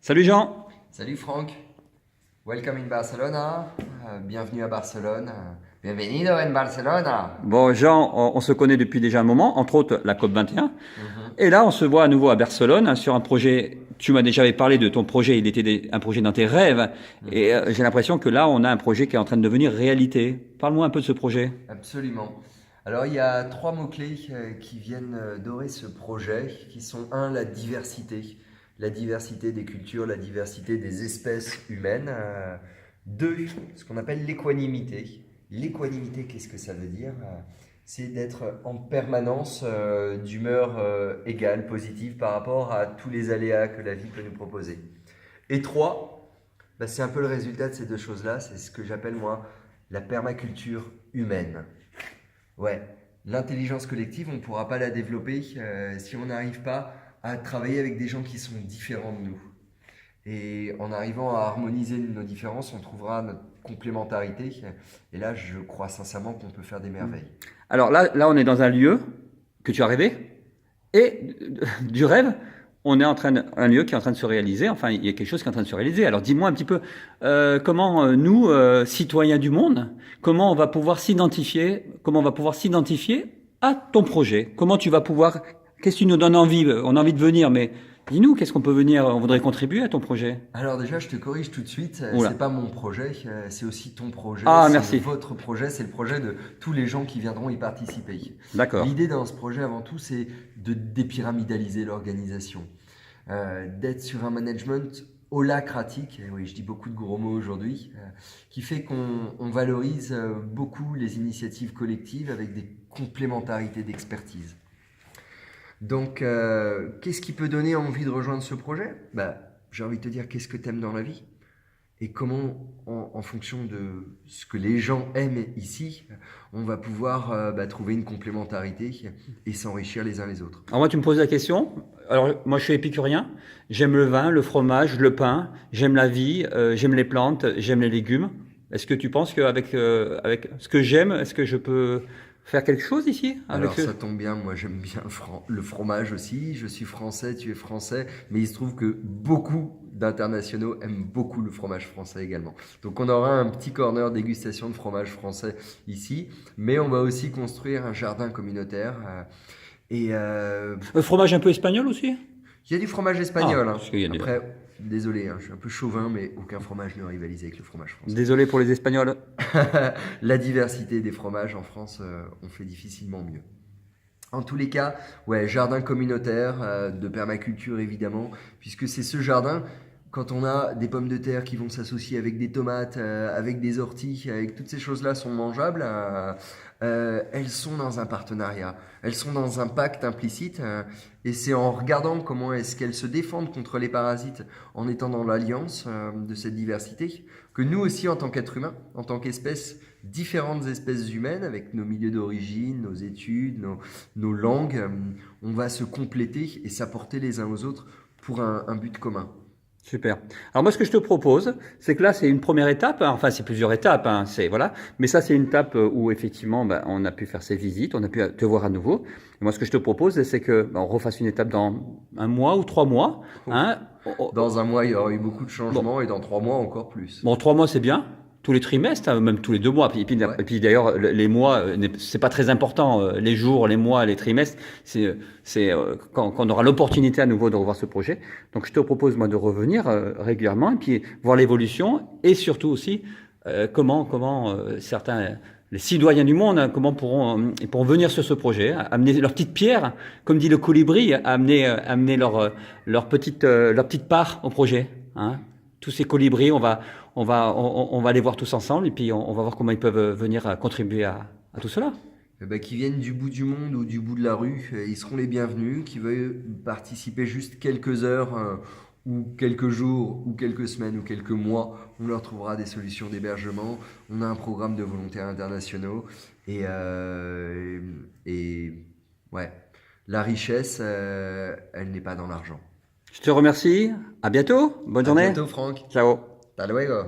Salut Jean. Salut Franck, welcome in Barcelona, bienvenue à Barcelone, bienvenido en Barcelona. Bon Jean, on se connaît depuis déjà un moment, entre autres la COP 21. Mhm. Et là, on se voit à nouveau à Barcelone sur un projet. Tu m'as déjà parlé de ton projet, il était un projet dans tes rêves. Et Mhm. j'ai l'impression que là, on a un projet qui est en train de devenir réalité. Parle-moi un peu de ce projet. Absolument. Alors il y a trois mots-clés qui viennent dorer ce projet, qui sont la diversité des cultures, la diversité des espèces humaines. Deux, ce qu'on appelle l'équanimité. L'équanimité, qu'est-ce que ça veut dire? C'est d'être en permanence d'humeur égale, positive par rapport à tous les aléas que la vie peut nous proposer. Et trois, bah, c'est un peu le résultat de ces deux choses-là, c'est ce que j'appelle moi la permaculture humaine. Ouais, l'intelligence collective, on ne pourra pas la développer si on n'arrive pas à travailler avec des gens qui sont différents de nous. Et en arrivant à harmoniser nos différences, on trouvera notre complémentarité. Et là, je crois sincèrement qu'on peut faire des merveilles. Alors là, on est dans un lieu que tu as rêvé. Et du rêve, on est un lieu qui est en train de se réaliser. Enfin, il y a quelque chose qui est en train de se réaliser. Alors, dis-moi un petit peu comment nous, citoyens du monde, comment on va pouvoir s'identifier à ton projet. Comment tu vas pouvoir, qu'est-ce que tu nous donnes envie? On a envie de venir, mais dis-nous, qu'est-ce qu'on peut venir? On voudrait contribuer à ton projet. Alors déjà, je te corrige tout de suite, Oula. c'est pas mon projet, c'est aussi ton projet, Ah, c'est merci. votre projet, c'est le projet de tous les gens qui viendront y participer. D'accord. L'idée dans ce projet, avant tout, c'est de dépyramidaliser l'organisation, d'être sur un management holacratique, et oui, je dis beaucoup de gros mots aujourd'hui, qui fait qu'on valorise beaucoup les initiatives collectives avec des complémentarités d'expertise. Donc, qu'est-ce qui peut donner envie de rejoindre ce projet? Bah, j'ai envie de te dire, qu'est-ce que tu aimes dans la vie? Et comment, en fonction de ce que les gens aiment ici, on va pouvoir trouver une complémentarité et s'enrichir les uns les autres. Alors moi, tu me poses la question. Alors moi, je suis épicurien. J'aime le vin, le fromage, le pain. J'aime la vie. J'aime les plantes. J'aime les légumes. Est-ce que tu penses qu'avec avec ce que j'aime, est-ce que je peux faire quelque chose ici avec Alors ça tombe bien, moi j'aime bien le fromage aussi, je suis français, tu es français, mais il se trouve que beaucoup d'internationaux aiment beaucoup le fromage français également. Donc on aura un petit corner dégustation de fromage français ici, mais on va aussi construire un jardin communautaire. Et fromage un peu espagnol aussi? il y a du fromage Ah, espagnol, hein. parce qu'il y a Après, désolé, hein, je suis un peu chauvin, mais aucun fromage ne rivalise avec le fromage français. désolé pour les Espagnols. La diversité des fromages en France, on fait difficilement mieux. En tous les cas, ouais, jardin communautaire, de permaculture évidemment, puisque c'est ce jardin, quand on a des pommes de terre qui vont s'associer avec des tomates, avec des orties, avec toutes ces choses-là sont mangeables, elles sont dans un partenariat, elles sont dans un pacte implicite, et c'est en regardant comment est-ce qu'elles se défendent contre les parasites, en étant dans l'alliance de cette diversité, que nous aussi en tant qu'êtres humains, en tant qu'espèces, différentes espèces humaines, avec nos milieux d'origine, nos études, nos langues, on va se compléter et s'apporter les uns aux autres pour un but commun. Super. Alors moi, ce que je te propose, c'est que là, c'est une première étape. Hein. Enfin, c'est plusieurs étapes. Hein. C'est voilà. Mais ça, c'est une étape où effectivement, on a pu faire ces visites, on a pu te voir à nouveau. Et moi, ce que je te propose, c'est que on refasse une étape dans un mois ou 3 mois. Hein. Dans un mois, il y aura eu beaucoup de Bon, changements et dans 3 mois, encore plus. bon, 3 mois, c'est bien. Tous les trimestres, hein, même tous les 2 mois. Ouais. Et puis d'ailleurs, les mois, c'est pas très important. Les jours, les mois, les trimestres, c'est quand on aura l'opportunité à nouveau de revoir ce projet. Donc, je te propose moi de revenir régulièrement et puis voir l'évolution et surtout aussi comment certains les citoyens du monde, hein, comment ils pourront venir sur ce projet, hein, amener leur petite pierre, comme dit le colibri, amener leur petite part au projet. Hein. Tous ces colibris, on va les voir tous ensemble et puis on va voir comment ils peuvent venir contribuer à tout cela. Eh ben, qui viennent du bout du monde ou du bout de la rue, ils seront les bienvenus. Qui veuillent participer juste quelques heures ou quelques jours ou quelques semaines ou quelques mois, on leur trouvera des solutions d'hébergement. On a un programme de volontaires internationaux et ouais, la richesse, elle n'est pas dans l'argent. Je te remercie. À bientôt. Bonne À journée. bientôt, Franck. Ciao. Hasta luego.